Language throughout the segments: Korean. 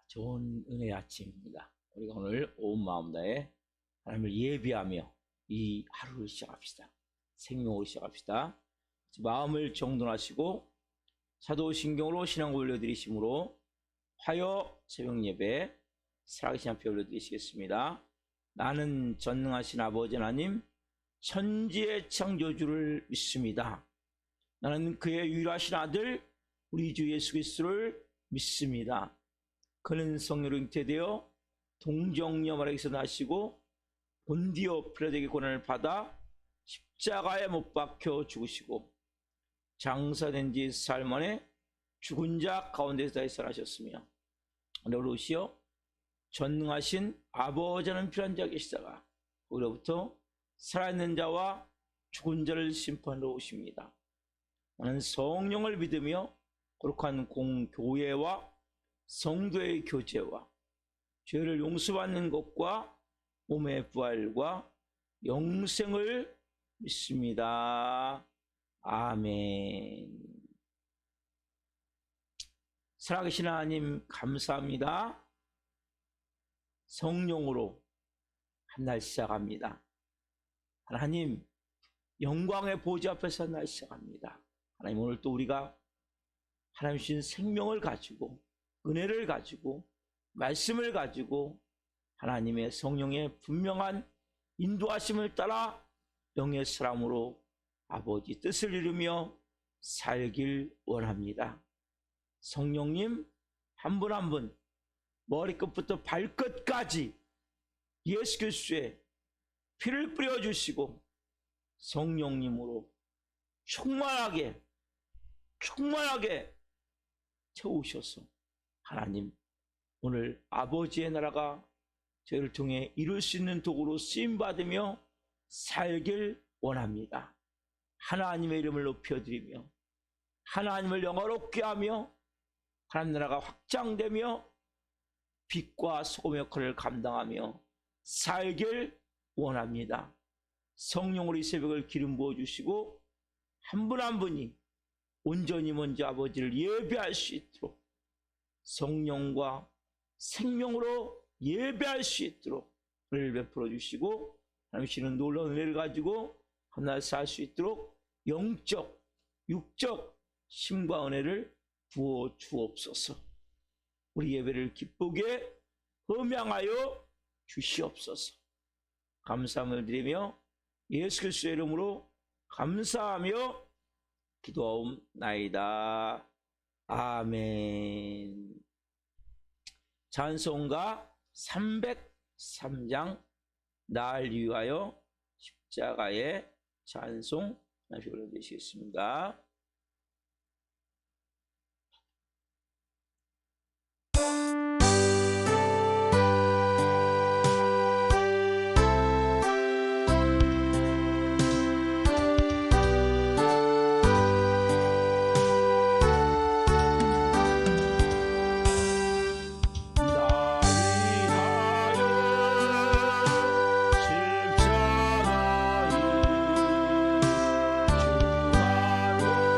좋은 은혜의 아침입니다. 우리가 오늘 온 마음 다해 하나님을 예비하며 이 하루를 시작합시다. 생명으로 시작합시다. 마음을 정돈하시고 사도신경으로 신앙 올려드리심으로 화요 새벽 예배 살아계신 앞에 올려드리시겠습니다. 나는 전능하신 아버지 하나님 천지의 창조주를 믿습니다. 나는 그의 유일하신 아들 우리 주 예수 그리스도를 믿습니다. 그는 성령으로 잉태되어 동정녀 마리아에게서 나시고 본디오 필라도에게 고난을 받아 십자가에 못 박혀 죽으시고 장사된 지 사흘 만에 죽은 자 가운데서 다시 살아나셨으며 오늘오시어 전능하신 아버지는 필요한 자 계시다가 거기로부터 살아있는 자와 죽은 자를 심판하러 오십니다. 나는 성령을 믿으며 거룩한 공교회와 성도의 교제와 죄를 용서받는 것과 몸의 부활과 영생을 믿습니다. 아멘. 살아계신 하나님 감사합니다. 성령으로 한 날 시작합니다. 하나님 영광의 보좌 앞에서 한 날 시작합니다. 하나님 오늘 또 우리가 하나님 주신 생명을 가지고 은혜를 가지고 말씀을 가지고 하나님의 성령의 분명한 인도하심을 따라 영의 사람으로 아버지 뜻을 이루며 살길 원합니다. 성령님 한 분 한 분 머리끝부터 발끝까지 예수 그리스도의 피를 뿌려주시고 성령님으로 충만하게 채우셔서 하나님 오늘 아버지의 나라가 저희를 통해 이룰 수 있는 도구로 쓰임받으며 살길 원합니다. 하나님의 이름을 높여드리며 하나님을 영화롭게 하며 하나님 나라가 확장되며 빛과 소금 역할을 감당하며 살길 원합니다. 성령으로 이 새벽을 기름 부어주시고 한 분 한 분이 온전히 먼저 아버지를 예배할 수 있도록 성령과 생명으로 예배할 수 있도록 은혜를 베풀어 주시고 당신은 놀라운 은혜를 가지고 하나님 살 수 있도록 영적, 육적 힘과 은혜를 부어 주옵소서. 우리 예배를 기쁘게 음양하여 주시옵소서. 감사함을 드리며 예수 그리스도의 이름으로 감사하며 기도하옵나이다. 아멘. 찬송가 303장 날 위하여 십자가의 찬송 다시 올려드리시겠습니다. 십자가의 주하로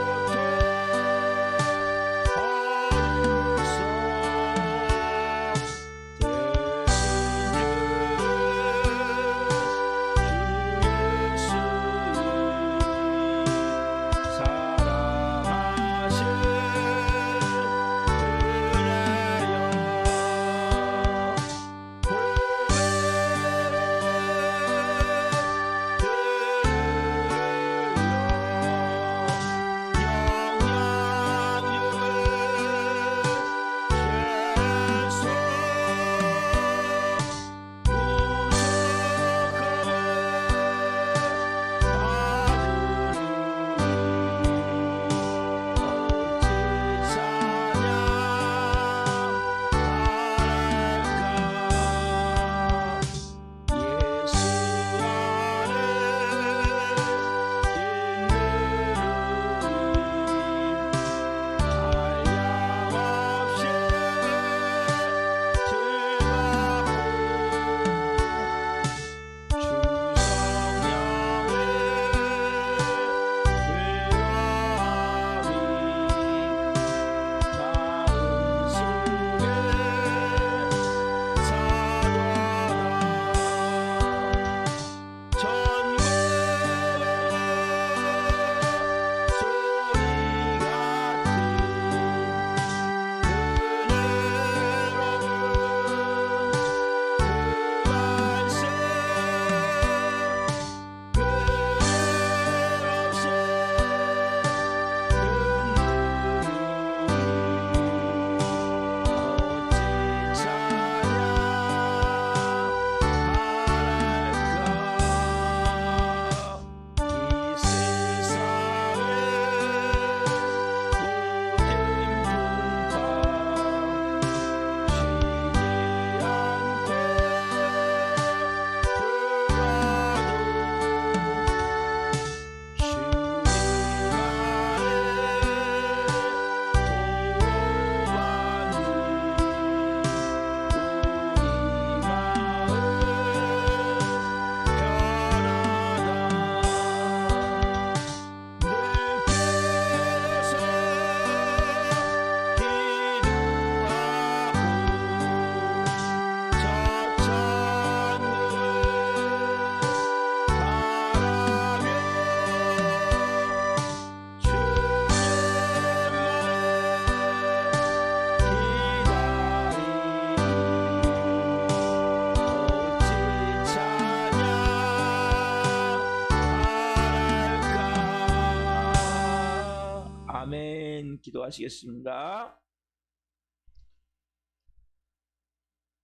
아멘. 기도하시겠습니다.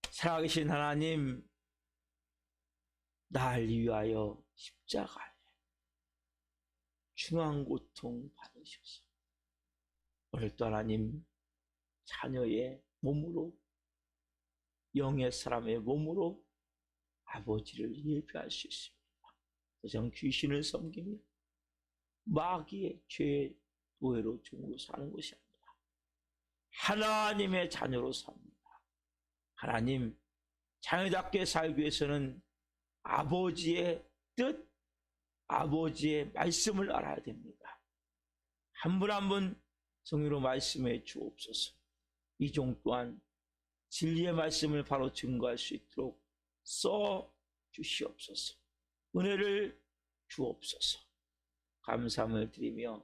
살아계신 하나님, 날 위하여 십자가에 중한 고통 받으셔서 오늘도 하나님 자녀의 몸으로, 영의 사람의 몸으로 아버지를 예배할 수 있습니다. 더 이상 귀신을 섬기며 마귀의 죄의 노예로 종으로 사는 것이 아니라 하나님의 자녀로 삽니다. 하나님, 자녀답게 살기 위해서는 아버지의 뜻, 아버지의 말씀을 알아야 됩니다. 한 분 한 분 성령으로 말씀해 주옵소서. 이 종 또한 진리의 말씀을 바로 증거할 수 있도록 써 주시옵소서. 은혜를 주옵소서. 감사함을 드리며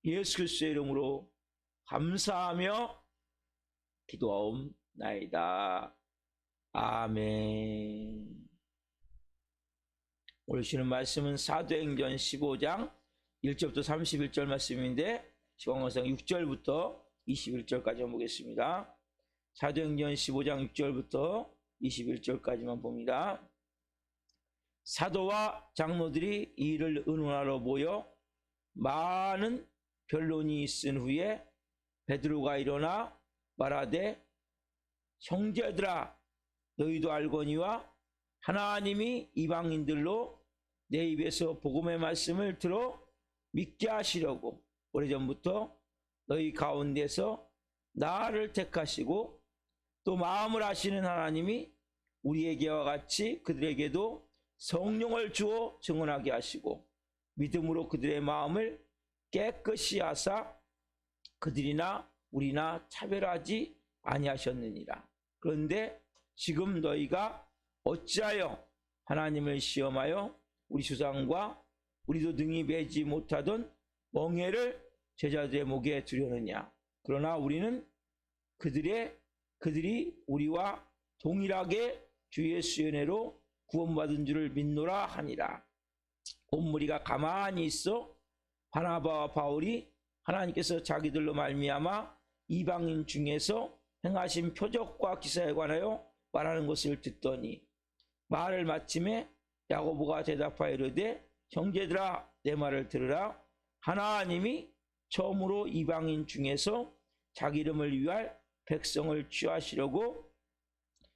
예수 그리스도의 이름으로 감사하며 기도하옵나이다. 아멘. 오늘 주시는 말씀은 사도행전 15장 1절부터 31절 말씀인데 시간관상 6절부터 21절까지 보겠습니다. 사도행전 15장 6절부터 21절까지만 봅니다. 사도와 장로들이 이 일을 의논하러 모여 많은 변론이 있은 후에 베드로가 일어나 말하되, 형제들아, 너희도 알거니와 하나님이 이방인들로 내 입에서 복음의 말씀을 들어 믿게 하시려고 오래전부터 너희 가운데서 나를 택하시고 또 마음을 아시는 하나님이 우리에게와 같이 그들에게도 성령을 주어 증언하게 하시고 믿음으로 그들의 마음을 깨끗이 하사 그들이나 우리나 차별하지 아니하셨느니라. 그런데 지금 너희가 어찌하여 하나님을 시험하여 우리 주상과 우리도 능히 매지 못하던 멍에를 제자들의 목에 두려느냐. 그러나 우리는 그들이 우리와 동일하게 주 예수의 은혜로 구원받은 줄을 믿노라 하니라. 온 무리가 가만히 있어 바나바와 바울이 하나님께서 자기들로 말미암아 이방인 중에서 행하신 표적과 기사에 관하여 말하는 것을 듣더니 말을 마침에 야고보가 대답하여 이르되, 형제들아, 내 말을 들으라. 하나님이 처음으로 이방인 중에서 자기 이름을 위할 백성을 취하시려고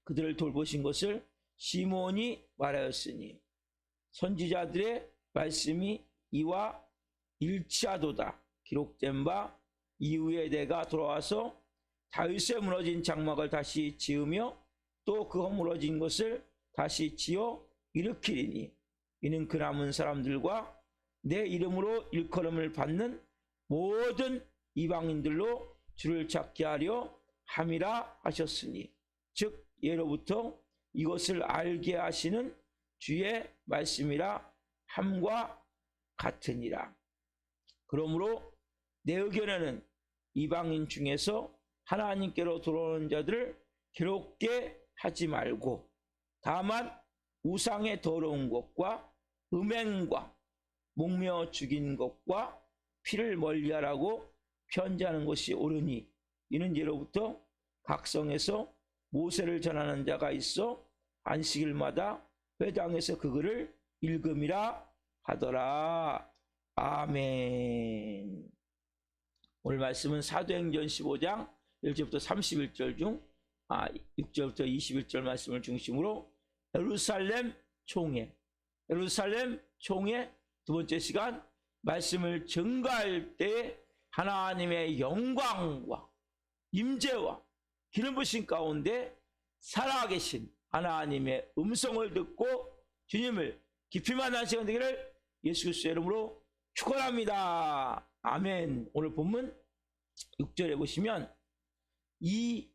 그들을 돌보신 것을 시몬이 말하였으니 선지자들의 말씀이 이와 일치하도다. 기록된 바 이후에 내가 돌아와서 다윗의 무너진 장막을 다시 지으며 또 그 허물어진 것을 다시 지어 일으키리니 이는 그 남은 사람들과 내 이름으로 일컬음을 받는 모든 이방인들로 주를 찾게 하려 함이라 하셨으니, 즉 예로부터 이것을 알게 하시는 주의 말씀이라 함과 같으니라. 그러므로 내 의견에는 이방인 중에서 하나님께로 돌아오는 자들을 괴롭게 하지 말고 다만 우상의 더러운 것과 음행과 목며 죽인 것과 피를 멀리하라고 편지하는 것이 옳으니 이는 예로부터 각 성에서 모세를 전하는 자가 있어 안식일마다 회당에서 그 글을 읽음이라 하더라. 아멘. 오늘 말씀은 사도행전 15장 1절부터 31절 중 6절부터 21절 말씀을 중심으로 예루살렘 총회 두 번째 시간 말씀을 증거할 때 하나님의 영광과 임재와 기름 부으심 가운데 살아계신 하나님의 음성을 듣고 주님을 깊이 만난 시간 되기를 예수 그리스도의 이름으로 축원합니다. 아멘. 오늘 본문 6절에 보시면 이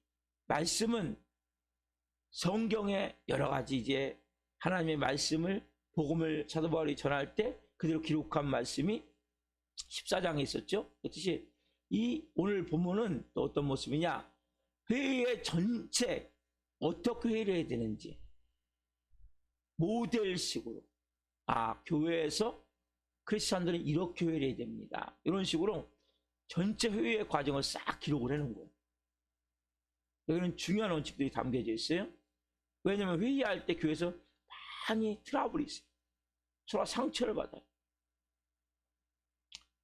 말씀은 성경의 여러 가지 이제 하나님의 말씀을 복음을 사도 바울이 전할 때 그대로 기록한 말씀이 14장에 있었죠. 그렇듯이 이 오늘 본문은 또 어떤 모습이냐, 회의의 전체 어떻게 회의를 해야 되는지 모델식으로 교회에서 크리스찬들은 이렇게 회의를 해야 됩니다. 이런 식으로 전체 회의의 과정을 싹 기록을 해놓은 거예요. 여기는 중요한 원칙들이 담겨져 있어요. 왜냐하면 회의할 때 교회에서 많이 트러블이 있어요. 서로 상처를 받아요.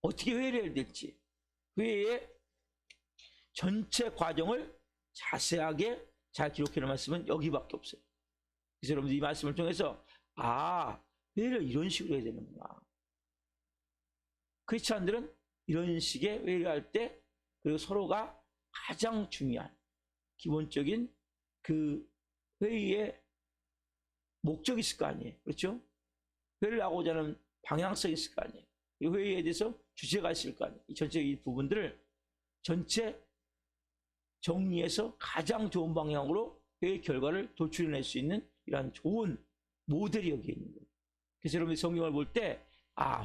어떻게 회의를 해야 될지, 회의의 전체 과정을 자세하게 잘 기록해 놓은 말씀은 여기밖에 없어요. 그래서 여러분들 이 말씀을 통해서 회의를 이런 식으로 해야 되는구나. 크리스찬들은 이런 식의 회의를 할 때, 그리고 서로가 가장 중요한 기본적인 그 회의의 목적이 있을 거 아니에요. 그렇죠? 회의를 하고자 하는 방향성이 있을 거 아니에요. 이 회의에 대해서 주제가 있을 거 아니에요. 이 전체 이 부분들을 전체 정리해서 가장 좋은 방향으로 회의 결과를 도출해낼 수 있는 이러한 좋은 모델이 여기에 있는 거예요. 그래서 여러분이 성경을 볼 때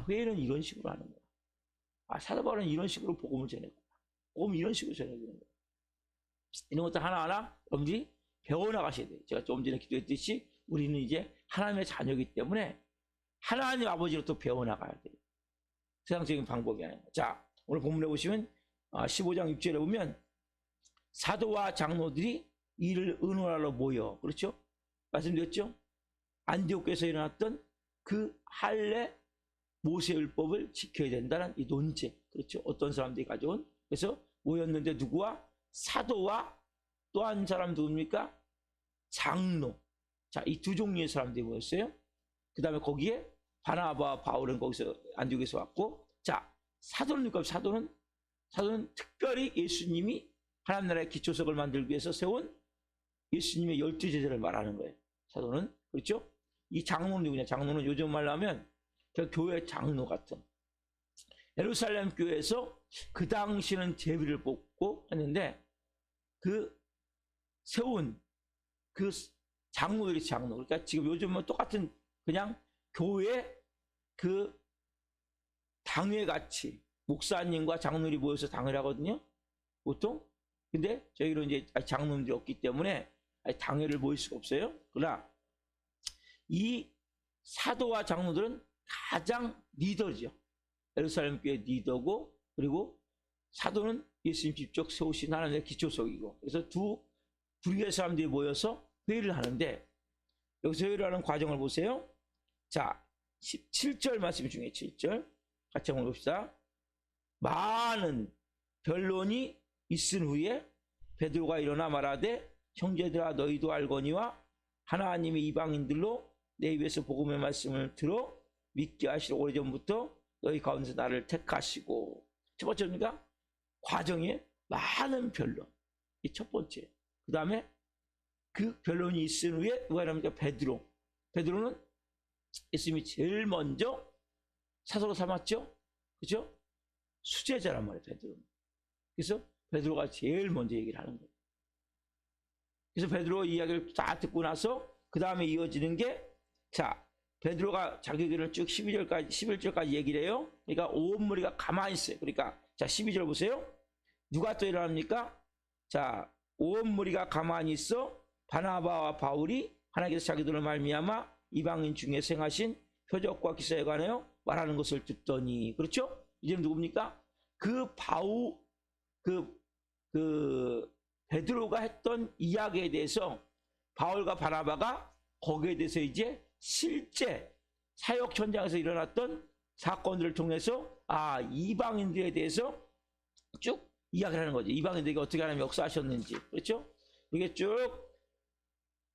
회의는 이런 식으로 하는 거야. 사도 바울은 이런 식으로 복음을 전했구나. 복음 이런 식으로 전해주는 거야. 이런 것들 하나하나 여러분들이 배워나가셔야 돼요. 제가 좀 전에 기도했듯이 우리는 이제 하나님의 자녀이기 때문에 하나님 아버지로부터 배워나가야 돼요. 세상적인 방법이 아니라. 자, 오늘 본문에 보시면 15장 6절에 보면 사도와 장로들이 이를 의논하러 모여. 그렇죠? 말씀드렸죠? 안디옥에서 일어났던 그 할례 모세율법을 지켜야 된다는 이 논제. 그렇죠? 어떤 사람들이 가져온. 그래서 모였는데 누구와? 사도와 또 한 사람 누굽니까? 장로. 자, 이 두 종류의 사람들이 모였어요. 그 다음에 거기에 바나바와 바울은 거기서 안디옥에서 왔고, 자, 사도는 누굴까? 사도는 특별히 예수님이 하나님 나라의 기초석을 만들기 위해서 세운 예수님의 12제자를 말하는 거예요. 사도는. 그렇죠? 이 장로는 누구냐? 장로는 요즘 말로 하면 교회 장로 같은. 예루살렘 교회에서 그 당시는 제비를 뽑고 했는데 그 세운 그 장로들이 장로. 그러니까 지금 요즘은 똑같은 그냥 교회 그 당회 같이 목사님과 장로들이 모여서 당회를 하거든요. 보통. 근데 저희는 이제 장로들이 없기 때문에 당회를 모일 수가 없어요. 그러나 이 사도와 장로들은 가장 리더죠. 예루살렘 교회 리더고, 그리고 사도는 예수님 직접 세우신 하나님의 기초석이고. 그래서 두 부류의 사람들이 모여서 회의를 하는데, 여기서 회의를 하는 과정을 보세요. 자, 17절 말씀 중에 7절 같이 한번 봅시다. 많은 변론이 있은 후에 베드로가 일어나 말하되, 형제들아 너희도 알거니와 하나님이 이방인들로 내 입에서 복음의 말씀을 들어 믿게 하시려 오래전부터 너희 가운데서 나를 택하시고. 첫 번째입니까? 과정에 많은 변론. 이 첫 번째. 그 다음에 그 변론이 있은 후에 누가 일어납니까? 베드로. 베드로는 예수님이 제일 먼저 사도로 삼았죠? 그죠? 수제자란 말이에요, 베드로는. 그래서 베드로가 제일 먼저 얘기를 하는 거예요. 그래서 베드로 이야기를 다 듣고 나서 그 다음에 이어지는 게, 자, 베드로가 자기 의견을 쭉 11절까지 얘기를 해요. 그러니까 온 무리가 가만히 있어요. 그러니까 자, 12절 보세요. 누가 또 일어납니까? 자, 온 무리가 가만히 있어 바나바와 바울이 하나님께서 자기들을 말미암아 이방인 중에 생하신 표적과 기사에 관하여 말하는 것을 듣더니. 그렇죠? 이제는 누굽니까? 그 베드로가 했던 이야기에 대해서 바울과 바나바가 거기에 대해서 이제 실제 사역 현장에서 일어났던 사건들을 통해서 이방인들에 대해서 쭉 이야기를 하는 거죠. 이방인들에게 어떻게 하나님 역사하셨는지. 그렇죠? 이게 쭉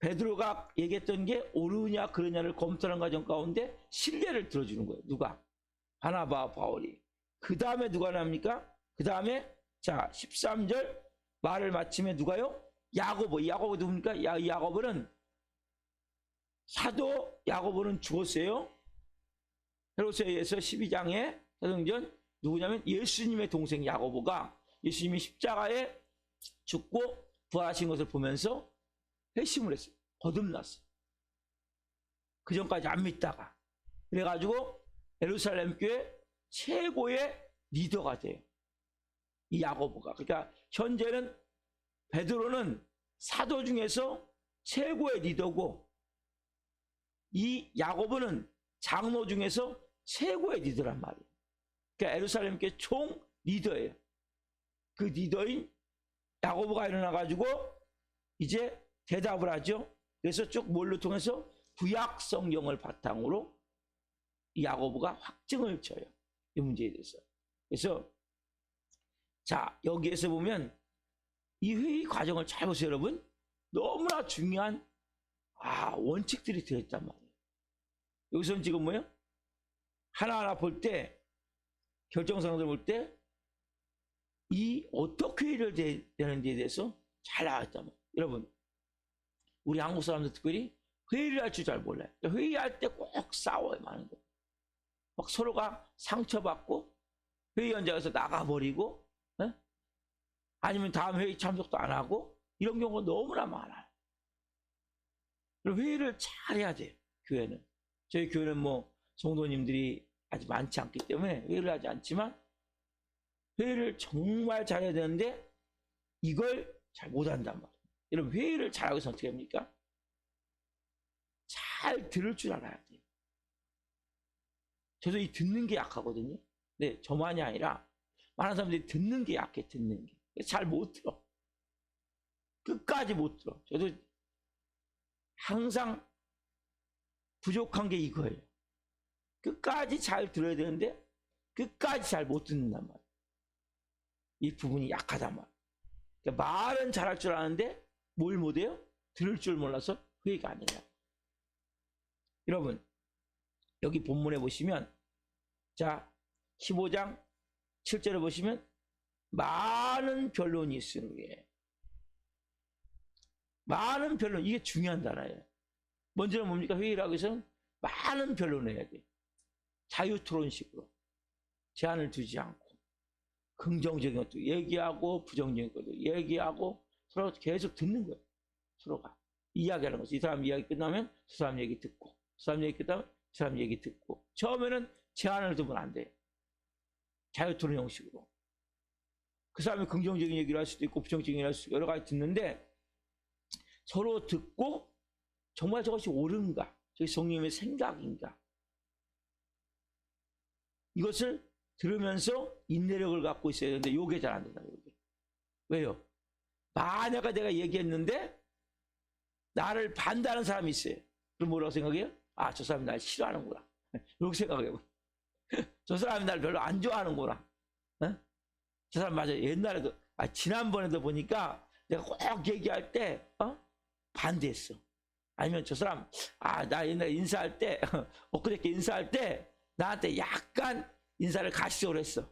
베드로가 얘기했던 게 옳으냐 그르냐를 검토하는 과정 가운데 신뢰를 들어주는 거예요. 누가? 바나바, 바울이. 그 다음에 누가 나옵니까? 그 다음에 자 13절 말을 마침에 누가요? 야고보. 야고보 누굽니까? 야고보는 사도 야고보는 죽었어요. 헤로서에서 12장에 사도행전 누구냐면 예수님의 동생 야고보가 예수님이 십자가에 죽고 부활하신 것을 보면서 회심을 했어요. 거듭났어요. 그 전까지 안 믿다가. 그래가지고 예루살렘 교회 최고의 리더가 돼요. 이 야고보가. 그러니까 현재는 베드로는 사도 중에서 최고의 리더고, 이 야고보는 장로 중에서 최고의 리더란 말이에요. 그러니까 예루살렘 교회 총 리더예요. 그 리더인 야고보가 일어나가지고 이제 대답을 하죠. 그래서 쭉 뭘로 통해서 구약 성경을 바탕으로 이 야고보가 확증을 쳐요. 이 문제에 대해서. 그래서 자, 여기에서 보면 이 회의 과정을 잘 보세요, 여러분. 너무나 중요한 원칙들이 들어있단 말이에요. 여기서는 지금 뭐예요? 하나하나 볼 때, 결정사항들 볼 때, 이 어떻게 회의를 되는지에 대해서 잘 나왔단 말이에요. 여러분, 우리 한국 사람들 특별히 회의를 할 줄 잘 몰라요. 회의할 때 꼭 싸워요, 많은 거. 막 서로가 상처받고, 회의 현장에서 나가버리고, 아니면 다음 회의 참석도 안 하고, 이런 경우가 너무나 많아요. 회의를 잘 해야 돼요, 교회는. 저희 교회는 뭐, 성도님들이 아직 많지 않기 때문에 회의를 하지 않지만, 회의를 정말 잘해야 되는데, 이걸 잘 못한단 말이에요. 여러분, 회의를 잘하기 위해서 어떻게 합니까? 잘 들을 줄 알아야 돼요. 저도 이 듣는 게 약하거든요. 네, 저만이 아니라, 많은 사람들이 듣는 게 약해, 듣는 게. 잘 못 들어. 끝까지 못 들어. 저도 항상 부족한 게 이거예요. 끝까지 잘 들어야 되는데 끝까지 잘 못 듣는단 말이에요. 이 부분이 약하단 말이에요. 그러니까 말은 잘할 줄 아는데 뭘 못해요? 들을 줄 몰라서 회의가 안 해요. 여러분, 여기 본문에 보시면 자, 15장 7절에 보시면 많은 변론이 있으니 많은 변론, 이게 중요한 단어예요. 먼저는 뭡니까? 회의를 하기 위해서는 많은 변론을 해야 돼요. 자유토론식으로 제한을 두지 않고 긍정적인 것도 얘기하고 부정적인 것도 얘기하고 서로 계속 듣는 거예요. 서로가 이야기하는 거죠. 이 사람 이야기 끝나면 저 사람 얘기 듣고, 저 사람 얘기 끝나면 저 사람 얘기 듣고. 처음에는 제한을 두면 안 돼요. 자유토론 형식으로. 그 사람이 긍정적인 얘기를 할 수도 있고 부정적인 얘기를 할 수도 있고 여러 가지 듣는데 서로 듣고 정말 저것이 옳은가, 저게 성령의 생각인가, 이것을 들으면서 인내력을 갖고 있어야 되는데 요게 잘 안 된다. 요게. 왜요? 만약에 내가 얘기했는데 나를 반대하는 사람이 있어요. 그럼 뭐라고 생각해요? 아, 저 사람이 날 싫어하는구나. 이렇게 생각해요. 저 사람이 날 별로 안 좋아하는구나. 저 사람 맞아. 옛날에도, 지난번에도 보니까 내가 꼭 얘기할 때, 반대했어. 아니면 저 사람, 나 옛날에 인사할 때, 엊그저께 인사할 때, 나한테 약간 인사를 가시적으로 했어.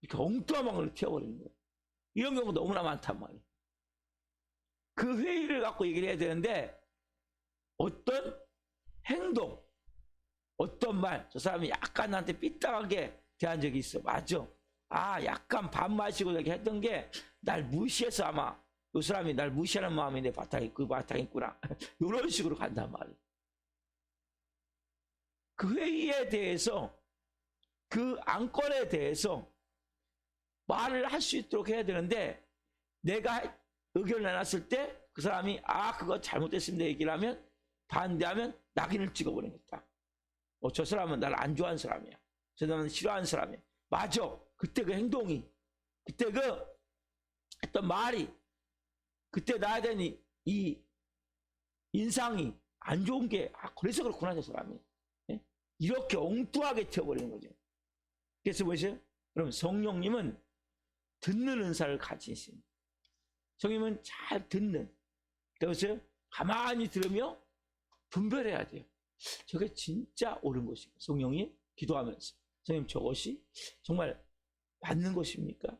이렇게 엉뚱한 방법을 튀어버리는 거예요. 이런 경우가 너무나 많단 말이에요. 그 회의를 갖고 얘기를 해야 되는데, 어떤 행동, 어떤 말, 저 사람이 약간 나한테 삐딱하게 대한 적이 있어. 맞아. 약간 밥 마시고 이렇게 했던 게 날 무시해서 아마 이 사람이 날 무시하는 마음이 내 바탕에 있구나. 이런 식으로 간단 말이에요. 그 회의에 대해서, 그 안건에 대해서 말을 할 수 있도록 해야 되는데 내가 의견을 내놨을 때 그 사람이 그거 잘못됐습니다 얘기를 하면 반대하면 낙인을 찍어버리는 거다. 저 사람은 나를 안 좋아하는 사람이야. 저 사람은 싫어하는 사람이야. 맞아. 그때 그 행동이, 그때 그 했던 말이, 그때 나에 대한 이 인상이 안 좋은 게 그래서 그렇구나 저 사람이. 이렇게 엉뚱하게 튀어버리는 거죠. 그래서 보세요. 여러분, 성령님은 듣는 은사를 가지신, 성령님은 잘 듣는, 그래서 가만히 들으며 분별해야 돼요. 저게 진짜 옳은 것입니까? 성령이 기도하면서 성령님 저것이 정말 맞는 것입니까?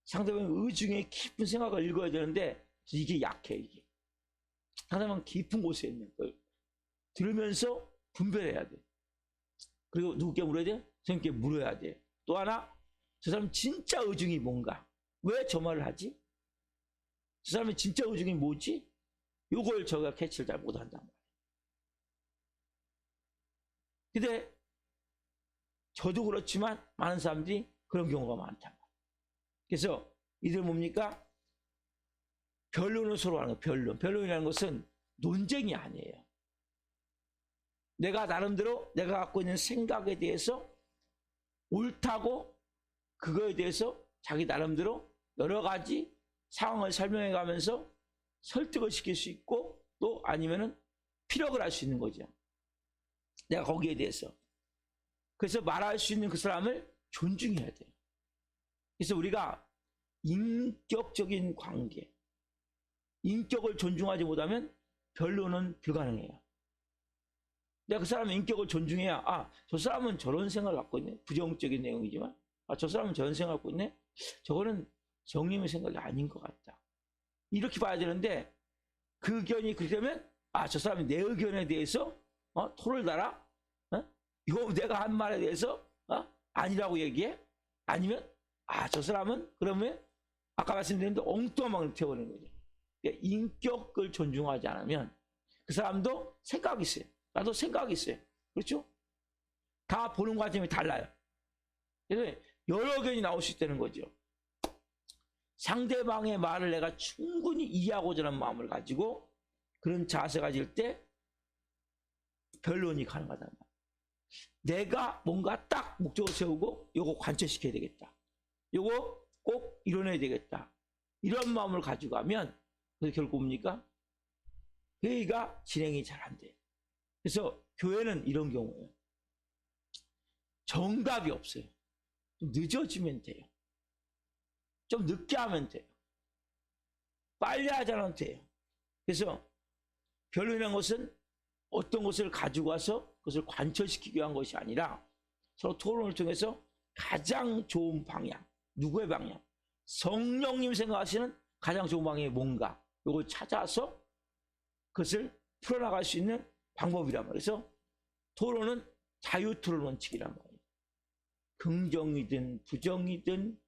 상대방의 의중에 깊은 생각을 읽어야 되는데 이게 약해. 이게 상대방 깊은 곳에 있는 걸 들으면서 분별해야 돼. 그리고 누구께 물어야 돼? 선생님께 물어야 돼. 또 하나, 저 사람 진짜 의중이 뭔가? 왜 저 말을 하지? 저 사람의 진짜 의중이 뭐지? 요걸 저가 캐치를 잘 못한단 말이에요. 근데 저도 그렇지만 많은 사람들이 그런 경우가 많단 말이에요. 그래서 이들 뭡니까? 변론을 서로 하는 거예요. 변론이라는 것은 논쟁이 아니에요. 내가 나름대로 내가 갖고 있는 생각에 대해서 옳다고 그거에 대해서 자기 나름대로 여러 가지 상황을 설명해 가면서 설득을 시킬 수 있고 또 아니면은 피력을 할 수 있는 거죠. 내가 거기에 대해서. 그래서 말할 수 있는 그 사람을 존중해야 돼요. 그래서 우리가 인격적인 관계, 인격을 존중하지 못하면 변론은 불가능해요. 내가 그 사람의 인격을 존중해야 저 사람은 저런 생각을 갖고 있네. 부정적인 내용이지만 저 사람은 저런 생각을 갖고 있네. 저거는 성님의 생각이 아닌 것 같다. 이렇게 봐야 되는데 그 의견이 그렇게 되면 저 사람이 내 의견에 대해서 토를 달아? 이거 내가 한 말에 대해서 아니라고 얘기해? 아니면 저 사람은 그러면 아까 말씀드렸는데 엉뚱한 말을 태워버리는 거죠. 그러니까 인격을 존중하지 않으면 그 사람도 생각이 있어요. 나도 생각이 있어요. 그렇죠? 다 보는 관점이 달라요. 그래서 여러 의견이 나올 수 있다는 거죠. 상대방의 말을 내가 충분히 이해하고자 하는 마음을 가지고 그런 자세 가질 때 변론이 가능하단 말이에요. 내가 뭔가 딱 목적을 세우고 요거 관철시켜야 되겠다. 요거 꼭 이뤄내야 되겠다. 이런 마음을 가지고 가면 그래서 결국 뭡니까? 회의가 진행이 잘 안 돼요. 그래서 교회는 이런 경우예요. 정답이 없어요. 좀 늦어지면 돼요. 좀 늦게 하면 돼요. 빨리 하지 않으면 돼요. 그래서 변론이라는 것은 어떤 것을 가지고 와서 그것을 관철시키기 위한 것이 아니라 서로 토론을 통해서 가장 좋은 방향, 누구의 방향? 성령님 생각하시는 가장 좋은 방향이 뭔가? 이걸 찾아서 그것을 풀어나갈 수 있는 방법이란 말이에요. 그래서 토론은 자유토론 원칙이란 말이에요. 긍정이든 부정이든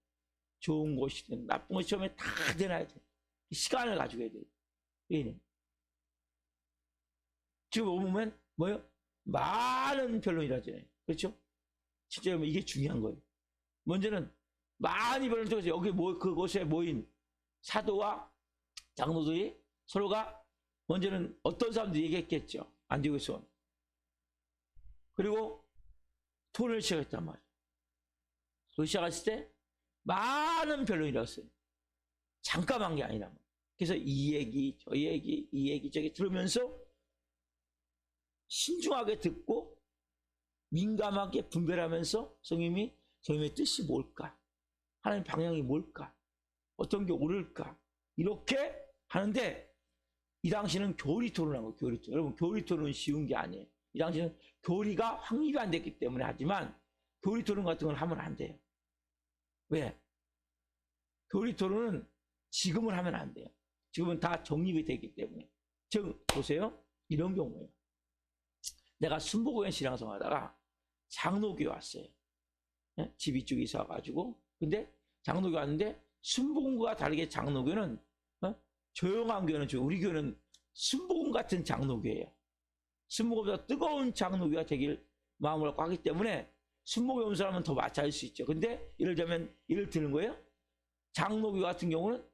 좋은 것이든 나쁜 것이 처음에 다 되나야 돼. 시간을 가지고 해야 돼요. 지금 보면 뭐예요? 많은 변론이라잖아요. 그렇죠? 진짜 이게 중요한 거예요. 먼저는 많이 변론 통해서 여기 그곳에 모인 사도와 장로들이 서로가 먼저는 어떤 사람들이 얘기했겠죠. 안디옥에서. 그리고 토론을 시작했단 말이에요. 그 시작했을 때 많은 변론이 일어났어요. 잠깐 한 게 아니라. 그래서 이 얘기, 저 얘기, 이 얘기, 저기 들으면서 신중하게 듣고 민감하게 분별하면서 성령님의 뜻이 뭘까? 하나님의 방향이 뭘까? 어떤 게 옳을까? 이렇게 하는데 이 당시는 교리 토론한 거예요. 교리 토론. 여러분 교리 토론은 쉬운 게 아니에요. 이 당시는 교리가 확립이 안 됐기 때문에 하지만 교리 토론 같은 걸 하면 안 돼요. 왜? 교리 토론은 지금은 하면 안 돼요. 지금은 다 정립이 되기 때문에. 즉 보세요. 이런 경우예요. 내가 순복음교회 신앙생활 하다가 장로교회 왔어요. 집 이쪽에 이사 와가지고. 근데 장로교회 왔는데 순복음과 다르게 장로교회는 조용한 교회는 우리 교회는 순복음 같은 장로교회예요. 순복음보다 뜨거운 장로교회가 되길 마음으로 하기 때문에 순복음에 온 사람은 더 마찰할 수 있죠. 근데 예를 들면 예를 드는 거예요. 장로교회 같은 경우는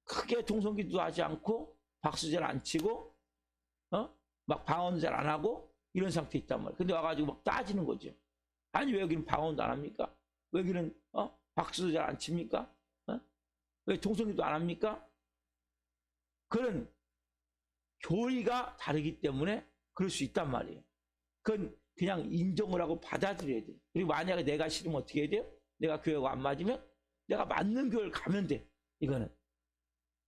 크게 동성기도 하지 않고 박수 잘 안 치고 막 방언 잘 안 하고 이런 상태에 있단 말이에요. 근데 와가지고 막 따지는 거죠. 아니 왜 여기는 방언도 안 합니까? 왜 여기는 박수도 잘 안 칩니까? 왜 동성기도 안 합니까? 그런 교리가 다르기 때문에 그럴 수 있단 말이에요. 그건 그냥 인정을 하고 받아들여야 돼요. 그리고 만약에 내가 싫으면 어떻게 해야 돼요? 내가 교회가 안 맞으면 내가 맞는 교회를 가면 돼. 이거는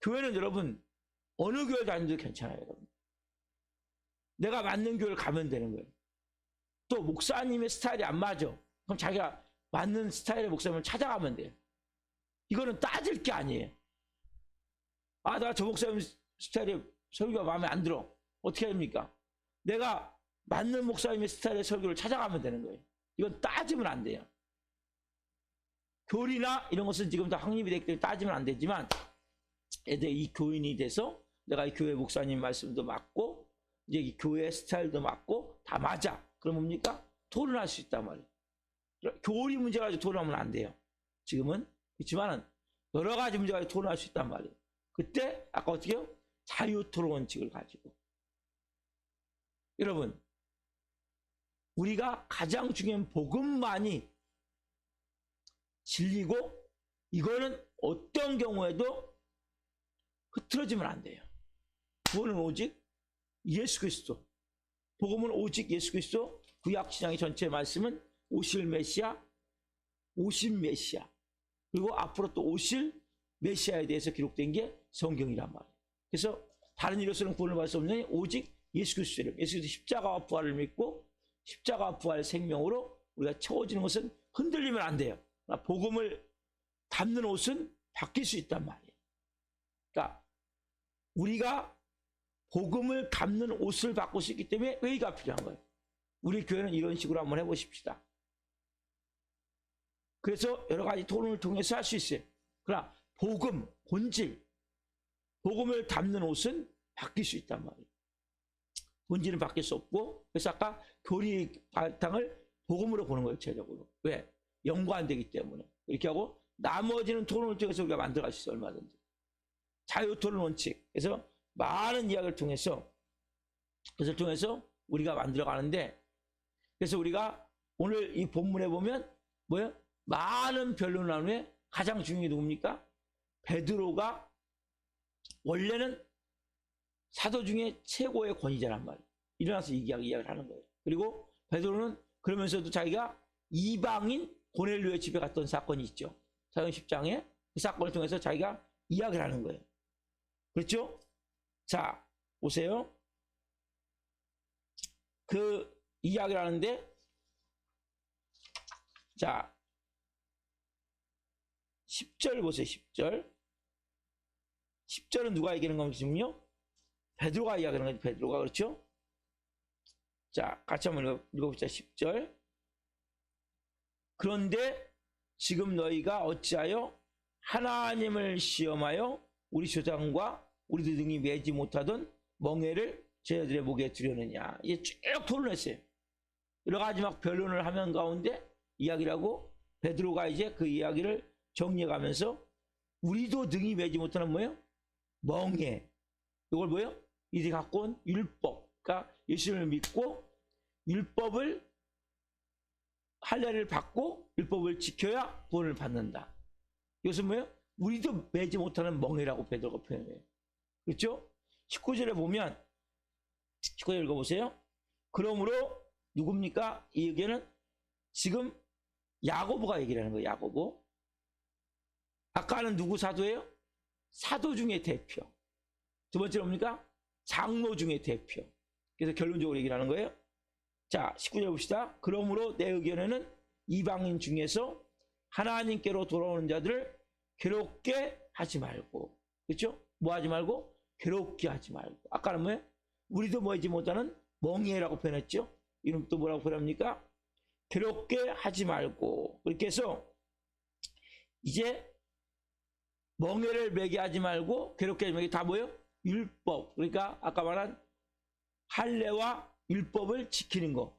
교회는 여러분 어느 교회 다니도 괜찮아요. 여러분 내가 맞는 교회를 가면 되는 거예요. 또 목사님의 스타일이 안 맞아. 그럼 자기가 맞는 스타일의 목사님을 찾아가면 돼요. 이거는 따질 게 아니에요. 나 저 목사님 스타일의 설교가 마음에 안 들어. 어떻게 해야 됩니까? 내가 맞는 목사님의 스타일의 설교를 찾아가면 되는 거예요. 이건 따지면 안 돼요. 교리나 이런 것은 지금 다 확립이 됐기 때문에 따지면 안 되지만 이 교인이 돼서 내가 이 교회 목사님 말씀도 맞고 이제 이 교회 스타일도 맞고 다 맞아. 그럼 뭡니까? 토론할 수 있단 말이에요. 교리 문제 가지고 토론하면 안 돼요. 지금은 그렇지만은 여러 가지 문제 가지고 토론할 수 있단 말이에요. 그때 아까 어떻게 해요? 자유토론 원칙을 가지고. 여러분 우리가 가장 중요한 복음만이 진리고 이거는 어떤 경우에도 흐트러지면 안 돼요. 그거는 오직 예수 그리스도. 복음은 오직 예수 그리스도. 구약 신약의 전체 말씀은 오실 메시아, 오신 메시아, 그리고 앞으로 또 오실 메시아에 대해서 기록된 게 성경이란 말이에요. 그래서 다른 이로서는 구원을 받을 수 없는 오직 예수 그리스도를, 예수 그리스도 십자가와 부활을 믿고 십자가와 부활 생명으로 우리가 채워지는 것은 흔들리면 안 돼요. 복음을 담는 옷은 바뀔 수 있단 말이에요. 그러니까 우리가 복음을 담는 옷을 바꿀 수 있기 때문에 회의가 필요한 거예요. 우리 교회는 이런 식으로 한번 해보십시다. 그래서 여러 가지 토론을 통해서 할 수 있어요. 그러나 복음, 본질, 복음을 담는 옷은 바뀔 수 있단 말이에요. 본질은 바뀔 수 없고, 그래서 아까 교리 바탕을 복음으로 보는 거예요, 최적으로. 왜? 연관되기 때문에. 이렇게 하고 나머지는 토론을 통해서 우리가 만들어갈 수 있어요, 얼마든지. 자유토론 원칙. 그래서 많은 이야기를 통해서, 그것을 통해서 우리가 만들어가는데, 그래서 우리가 오늘 이 본문에 보면 뭐예요? 많은 변론 나눈 후에 가장 중요한 게 누굽니까? 베드로가 원래는 사도 중에 최고의 권위자란 말이에요. 일어나서 이야기를 하는 거예요. 그리고 베드로는 그러면서도 자기가 이방인 고넬료의 집에 갔던 사건이 있죠. 사도행 10장에 그 사건을 통해서 자기가 이야기를 하는 거예요. 그렇죠? 자, 보세요. 그 이야기를 하는데, 자, 10절 보세요. 10절. 10절은 누가 얘기하는 겁니까, 지금요? 베드로가 이야기하는 거죠. 베드로가. 그렇죠? 자, 같이 한번 읽어보자. 10절. 그런데 지금 너희가 어찌하여 하나님을 시험하여 우리 조상과 우리도 등이 매지 못하던 멍에를 저희들의 목에 두려느냐. 이게 쭉 토론했어요. 여러 가지 막 변론을 하면 가운데 이야기를 하고, 베드로가 이제 그 이야기를 정리해가면서 우리도 등이 매지 못하는 뭐예요? 멍에. 이걸 뭐예요? 이들이 갖고 온 율법. 그러니까 예수님을 믿고 율법을 할례를 받고 율법을 지켜야 구원을 받는다. 이것은 뭐예요? 우리도 매지 못하는 멍에라고 베드로가 표현해요. 그렇죠? 19절에 보면, 19절 읽어보세요. 그러므로 누굽니까? 이 얘기는 지금 야고보가 얘기를 하는 거예요. 야고보. 아까는 누구 사도예요? 사도 중에 대표. 두 번째는 뭡니까? 장로 중에 대표. 그래서 결론적으로 얘기를 하는 거예요. 자, 19절 봅시다. 그러므로 내 의견에는 이방인 중에서 하나님께로 돌아오는 자들을 괴롭게 하지 말고. 그렇죠? 뭐 하지 말고? 괴롭게 하지 말고. 아까는 뭐예요? 우리도 뭐하지 못하는 멍에라고 표현했죠? 이름 또 뭐라고 표현합니까? 괴롭게 하지 말고. 그렇게 해서 이제 멍에를 매게 하지 말고 괴롭게 하지 말고 다 뭐예요? 율법. 그러니까 아까 말한 할례와 율법을 지키는 거.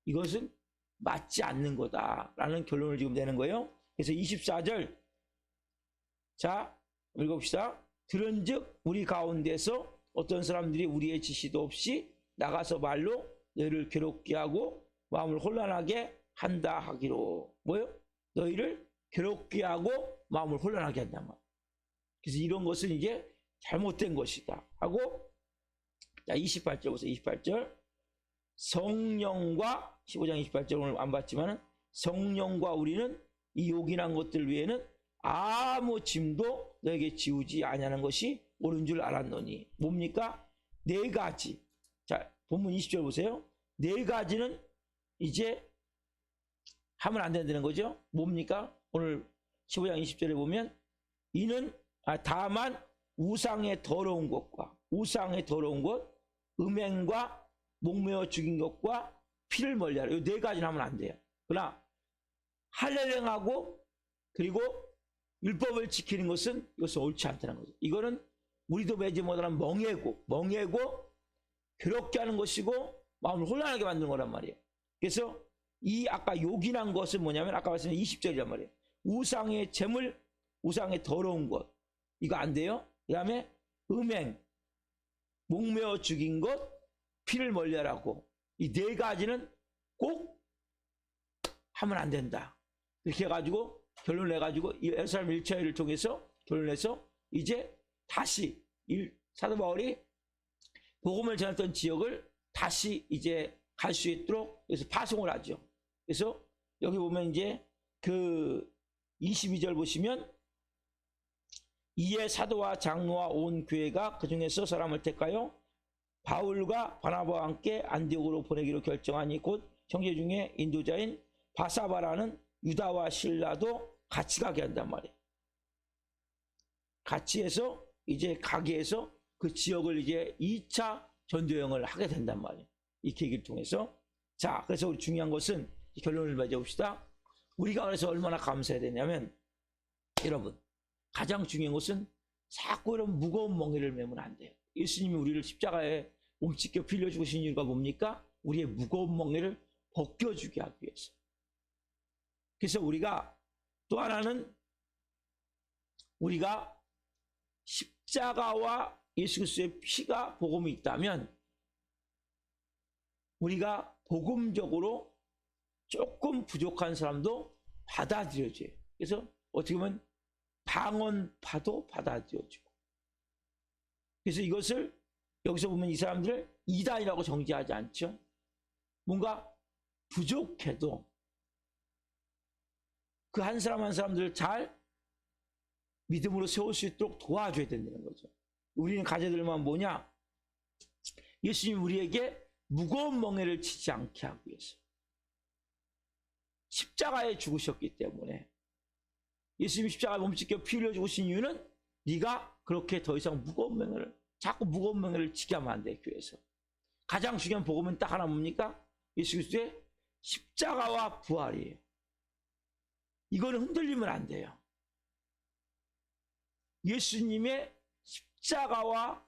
이것은 맞지 않는 거다라는 결론을 지금 내는 거예요. 그래서 24절. 자, 읽어봅시다. 들은즉 우리 가운데서 어떤 사람들이 우리의 지시도 없이 나가서 말로 너희를 괴롭게 하고 마음을 혼란하게 한다 하기로. 뭐요? 너희를 괴롭게 하고 마음을 혼란하게 한단 말이에요. 그래서 이런 것은 이제 잘못된 것이다 하고, 자, 28절 보세요. 28절. 성령과 15장 28절 오늘 안 봤지만 성령과 우리는 이 요긴한 것들 외에는 아무 짐도 너에게 지우지 아니하는 것이 옳은 줄 알았노니. 뭡니까? 네 가지. 자, 본문 20절 보세요. 네 가지는 이제 하면 안 된다는 거죠. 뭡니까? 오늘 15장 20절에 보면 이는 다만 우상의 더러운 것과 우상의 더러운 것, 음행과 목매어 죽인 것과 피를 멀리하라. 이 네 가지는 하면 안 돼요. 그러나 할례를 행하고 그리고 율법을 지키는 것은 이것은 옳지 않다는 거죠. 이거는 우리도 매지 못하는 멍해고 괴롭게 하는 것이고 마음을 혼란하게 만드는 거란 말이에요. 그래서 이 아까 요긴한 것은 뭐냐면 아까 말씀드린 20절이란 말이에요. 우상의 재물, 우상의 더러운 것, 이거 안 돼요. 그 다음에 음행, 목매어 죽인 것, 피를 멀리하라고. 이 네 가지는 꼭 하면 안 된다. 이렇게 해가지고 결론내가지고 예루살렘 1차 회의를 통해서 결론내서 이제 다시 사도 바울이 복음을 전했던 지역을 다시 이제 갈 수 있도록 그래서 파송을 하죠. 그래서 여기 보면 이제 그 22절 보시면 이에 사도와 장로와 온 교회가 그 중에서 사람을 택하여 바울과 바나바와 함께 안디옥으로 보내기로 결정하니 곧 형제 중에 인도자인 바사바라는 유다와 실라도 같이 가게 한단 말이에요. 같이 해서 이제 가게 해서 그 지역을 이제 2차 전도여행을 하게 된단 말이에요. 이 계기를 통해서. 자, 그래서 우리 중요한 것은 결론을 맺어봅시다. 우리가 그래서 얼마나 감사해야 되냐면 여러분 가장 중요한 것은 자꾸 이런 무거운 멍에를 메면 안 돼요. 예수님이 우리를 십자가에 몸찢겨 빌려 죽으신 이유가 뭡니까? 우리의 무거운 멍에를 벗겨주게 하기 위해서. 그래서 우리가 또 하나는 우리가 십자가와 예수 그리스도의 피가 복음이 있다면 우리가 복음적으로 조금 부족한 사람도 받아들여져요. 그래서 어떻게 보면 방언파도 받아들여지고. 그래서 이것을 여기서 보면 이 사람들을 이단이라고 정죄하지 않죠. 뭔가 부족해도 그 한 사람 한 사람들을 잘 믿음으로 세울 수 있도록 도와줘야 된다는 거죠. 우리는 가져야 될 만한 뭐냐? 예수님 우리에게 무거운 멍에를 지지 않게 하기 위해서 십자가에 죽으셨기 때문에 예수님이 십자가에 몸짓겨 피 흘려 죽으신 이유는 네가 그렇게 더 이상 무거운 멍에를 자꾸 무거운 멍에를 지게 하면 안 돼. 교회에서 가장 중요한 복음은 딱 하나 뭡니까? 예수 그리스도의 십자가와 부활이에요. 이거는 흔들리면 안 돼요. 예수님의 십자가와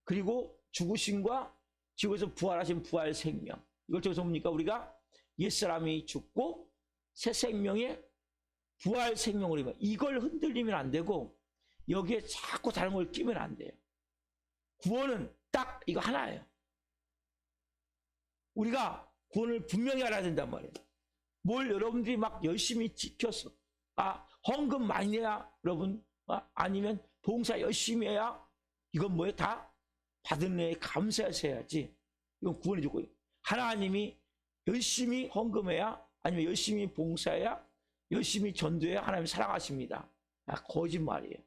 그리고 죽으심과 지옥에서 부활하신 부활 생명, 이걸 통해서 뭡니까? 우리가 옛사람이 죽고 새 생명의 부활 생명을 입어요. 이걸 흔들리면 안 되고 여기에 자꾸 다른 걸 끼면 안 돼요. 구원은 딱 이거 하나예요. 우리가 구원을 분명히 알아야 된단 말이에요. 뭘 여러분들이 막 열심히 지켜서 헌금 많이 내야 여러분 아니면 봉사 열심히 해야 이건 뭐예요? 다 받은 애에 감사해서 해야지. 이건 구원이 좋고 하나님이 열심히 헌금해야 아니면 열심히 봉사해야 열심히 전도해야 하나님 사랑하십니다. 거짓말이에요.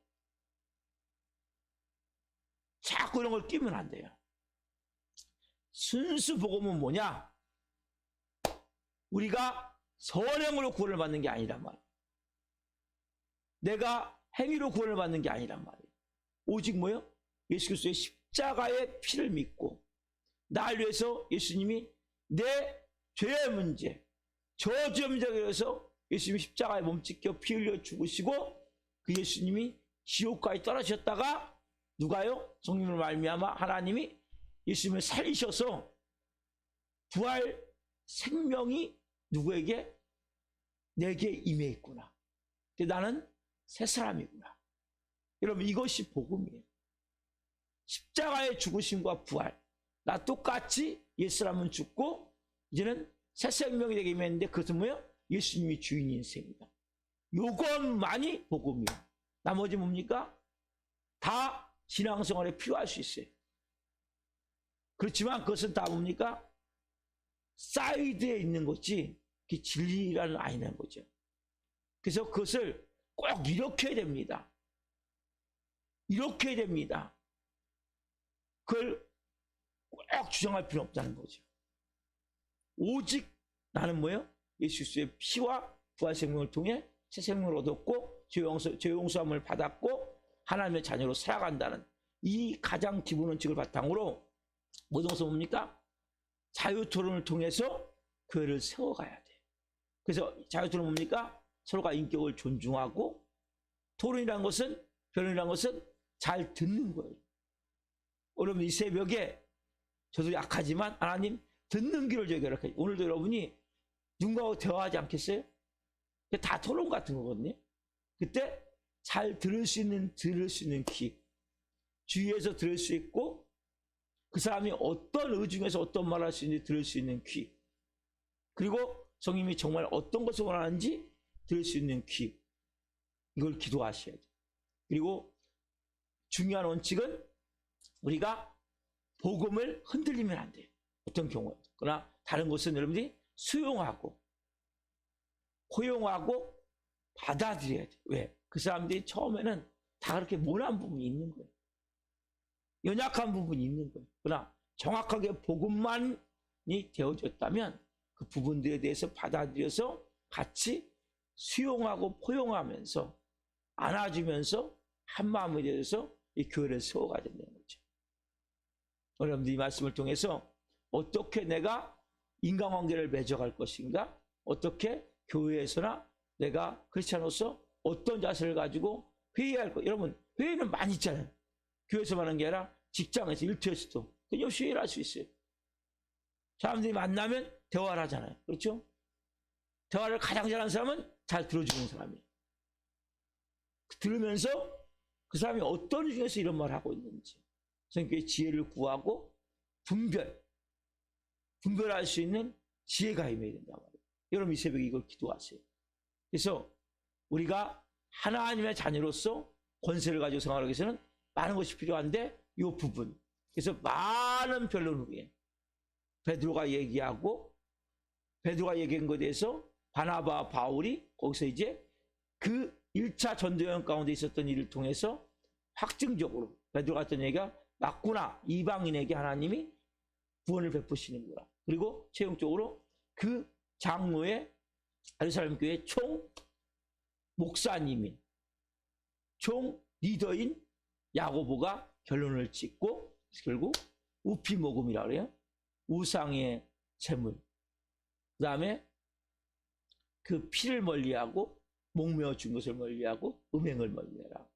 자꾸 이런 걸 끼면 안 돼요. 순수 복음은 뭐냐? 우리가 선행으로 구원을 받는 게 아니란 말이에요. 내가 행위로 구원을 받는 게 아니란 말이에요. 오직 뭐예요? 예수 그리스도의 십자가의 피를 믿고 나를 위해서 예수님이 내 죄의 문제, 저주의 문제에 대해서 예수님이 십자가에 몸찢겨 피 흘려 죽으시고 그 예수님이 지옥까지 떨어지셨다가 누가요? 성령으로 말미암아 하나님이 예수님을 살리셔서 부활 생명이 누구에게? 내게 임해 있구나. 나는 새 사람이구나. 여러분 이것이 복음이에요. 십자가의 죽으심과 부활. 나 똑같이 옛사람은 죽고 이제는 새 생명이 되게 임했는데 그것은 뭐예요? 예수님이 주인인 인생입니다. 요것만이 복음이에요. 나머지 뭡니까? 다 신앙생활에 필요할 수 있어요. 그렇지만 그것은 다 뭡니까? 사이드에 있는 거지 그게 진리라는 아니라는 거죠. 그래서 그것을 꼭 이렇게 해야 됩니다. 이렇게 해야 됩니다. 그걸 꼭 주장할 필요 없다는 거죠. 오직 나는 뭐예요? 예수 그리스도의 피와 부활 생명을 통해 새 생명을 얻었고 죄 용서함을 받았고 하나님의 자녀로 살아간다는 이 가장 기본 원칙을 바탕으로 모든 것은 뭡니까? 자유토론을 통해서 교회를 세워가야 돼요. 그래서 자유토론은 뭡니까? 서로가 인격을 존중하고 토론이라는 것은 변론이라는 것은 잘 듣는 거예요. 여러분 이 새벽에 저도 약하지만 하나님 듣는 귀를 저에게 허락해. 오늘도 여러분이 누군가하고 대화하지 않겠어요? 다 토론 같은 거거든요. 그때 잘 들을 수 있는 귀, 주위에서 들을 수 있고 그 사람이 어떤 의중에서 어떤 말을 할 수 있는지 들을 수 있는 귀, 그리고 성님이 정말 어떤 것을 원하는지 들을 수 있는 귀, 이걸 기도하셔야죠. 그리고 중요한 원칙은 우리가 복음을 흔들리면 안 돼요. 어떤 경우에. 그러나 다른 것은 여러분들이 수용하고 포용하고 받아들여야 돼요. 왜? 그 사람들이 처음에는 다 그렇게 모난 부분이 있는 거예요. 연약한 부분이 있는 거예요. 그러나 정확하게 복음만이 되어졌다면 그 부분들에 대해서 받아들여서 같이 수용하고 포용하면서 안아주면서 한마음이 되어서 이 교회를 세워가야 된다는 거죠. 여러분들 이 말씀을 통해서 어떻게 내가 인간관계를 맺어갈 것인가, 어떻게 교회에서나 내가 크리스찬으로서 어떤 자세를 가지고 회의할 것. 여러분 회의는 많이 있잖아요. 교회에서만 하는 게 아니라 직장에서 일터에서도 그냥 회의를 할 수 있어요. 사람들이 만나면 대화를 하잖아요. 그렇죠? 대화를 가장 잘하는 사람은 잘 들어주는 사람이에요. 들으면서 그 사람이 어떤 중에서 이런 말을 하고 있는지 성경의 지혜를 구하고 분별할 수 있는 지혜가 임해야 된단 말이에요. 여러분 이 새벽에 이걸 기도하세요. 그래서 우리가 하나님의 자녀로서 권세를 가지고 생활하기 위해서는 많은 것이 필요한데 이 부분, 그래서 많은 변론 후에 베드로가 얘기한 것에 대해서 바나바와 바울이 거기서 이제 그 1차 전도여행 가운데 있었던 일을 통해서 확증적으로 베드로가 했던 얘기가 맞구나. 이방인에게 하나님이 구원을 베푸시는구나. 그리고 최종적으로 그 장로의 예루살렘 교회 총 목사님인 총 리더인 야고보가 결론을 짓고 결국 우피모금이라고 그래요. 우상의 제물, 그 다음에 그 피를 멀리하고 목매어 준 것을 멀리하고 음행을 멀리해라.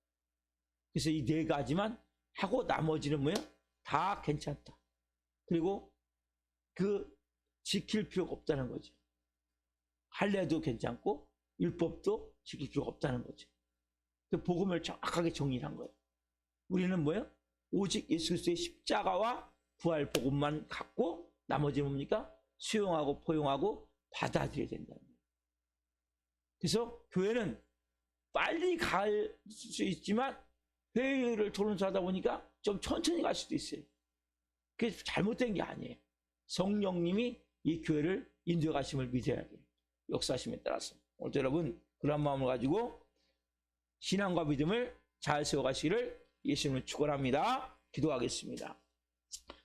그래서 이 네 가지만 하고 나머지는 뭐예요? 다 괜찮다. 그리고 그 지킬 필요가 없다는 거죠. 할례도 괜찮고 율법도 지킬 필요가 없다는 거죠. 그 복음을 정확하게 정리한 거예요. 우리는 뭐예요? 오직 예수 그리스도의 십자가와 부활 복음만 갖고 나머지는 뭡니까? 수용하고 포용하고 받아들여야 된다는 거예요. 그래서 교회는 빨리 갈 수 있지만 회의를 토론서 하다 보니까 좀 천천히 갈 수도 있어요. 그게 잘못된 게 아니에요. 성령님이 이 교회를 인도해 가심을 믿어야 돼요. 역사심에 따라서. 오늘 여러분 그런 마음을 가지고 신앙과 믿음을 잘 세워가시기를 예수님을 축원합니다. 기도하겠습니다.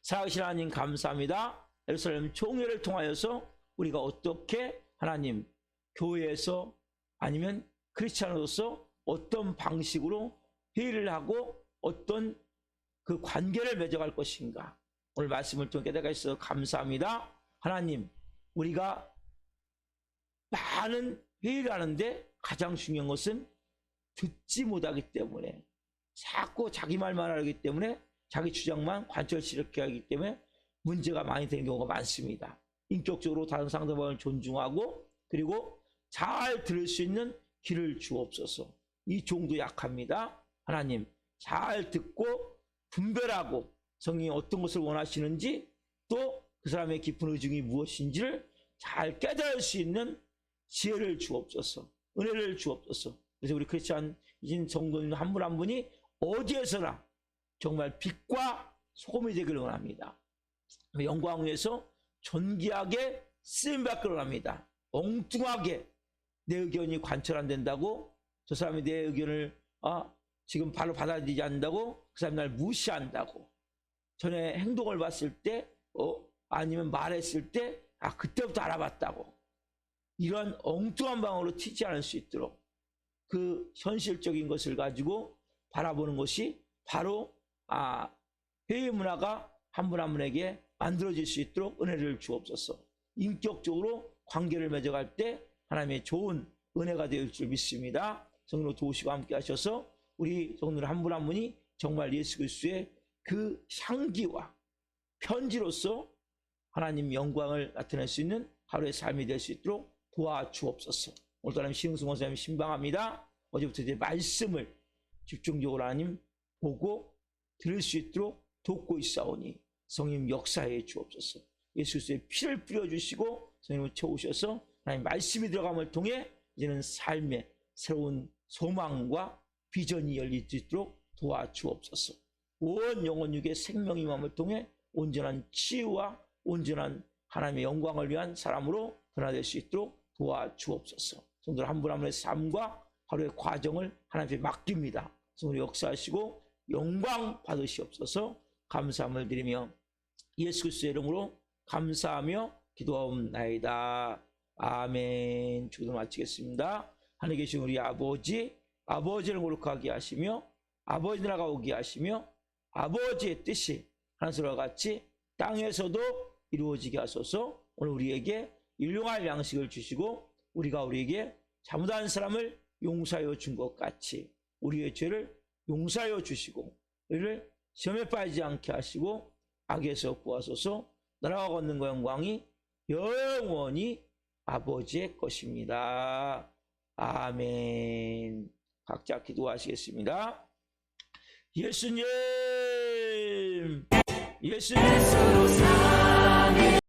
살아계신 하나님 감사합니다. 예루살렘 총회를 통하여서 우리가 어떻게 하나님 교회에서 아니면 크리스찬으로서 어떤 방식으로 회의를 하고 어떤 그 관계를 맺어갈 것인가 오늘 말씀을 통해 깨닫게 해주셔서 감사합니다. 하나님 우리가 많은 회의를 하는데 가장 중요한 것은 듣지 못하기 때문에 자꾸 자기 말만 하기 때문에 자기 주장만 관철시럽게 하기 때문에 문제가 많이 되는 경우가 많습니다. 인격적으로 다른 상대방을 존중하고 그리고 잘 들을 수 있는 귀를 주옵소서. 이 종도 약합니다. 하나님 잘 듣고 분별하고 성령이 어떤 것을 원하시는지 또 그 사람의 깊은 의중이 무엇인지를 잘 깨달을 수 있는 지혜를 주옵소서. 은혜를 주옵소서. 그래서 우리 크리스찬인 성도님 한 분 한 분이 어디에서나 정말 빛과 소금이 되기를 원합니다. 영광 위에서 존귀하게 쓰임받기를 원합니다. 엉뚱하게 내 의견이 관철 안 된다고 저 사람이 내 의견을 지금 바로 받아들이지 않는다고 그 사람이 날 무시한다고 전에 행동을 봤을 때 아니면 말했을 때 그때부터 알아봤다고 이런 엉뚱한 방으로 튀지 않을 수 있도록 그 현실적인 것을 가지고 바라보는 것이 바로 회의 문화가 한 분 한 분에게 만들어질 수 있도록 은혜를 주옵소서. 인격적으로 관계를 맺어갈 때 하나님의 좋은 은혜가 되을 줄 믿습니다. 성령으로 도우시고 함께 하셔서 우리 성도들 한 분 한 분이 정말 예수 그리스도의 그 향기와 편지로서 하나님 영광을 나타낼 수 있는 하루의 삶이 될 수 있도록 도와주옵소서. 오늘 하나님 신흥승 원사님 신방합니다. 어제부터 이제 말씀을 집중적으로 하나님 보고 들을 수 있도록 돕고 있사오니 성령 역사해 주옵소서. 예수 그리스도의 피를 뿌려주시고 성령을 채우셔서 하나님 말씀이 들어감을 통해 이제는 삶의 새로운 소망과 비전이 열릴 수 있도록 도와주옵소서. 온 영혼 육의 생명의 마음을 통해 온전한 치유와 온전한 하나님의 영광을 위한 사람으로 변화될 수 있도록 도와주옵소서. 성도들 한 분 한 분의 삶과 하루의 과정을 하나님께 맡깁니다. 성도 역사하시고 영광 받으시옵소서. 감사함을 드리며 예수 그리스도의 이름으로 감사하며 기도하옵나이다. 아멘. 주기도 마치겠습니다. 하늘에 계신 우리 아버지, 아버지를 거룩하게 하시며 아버지 나라가 오게 하시며 아버지의 뜻이 하늘과 같이 땅에서도 이루어지게 하소서. 오늘 우리에게 일용할 양식을 주시고 우리가 우리에게 잘못한 사람을 용서하여 준 것 같이 우리의 죄를 용서하여 주시고 우리를 시험에 빠지지 않게 하시고 악에서 구하소서. 나라와 권능과 영광이 영원히 아버지의 것입니다. 아멘. 각자 기도하시겠습니다. 예수님, 예수님.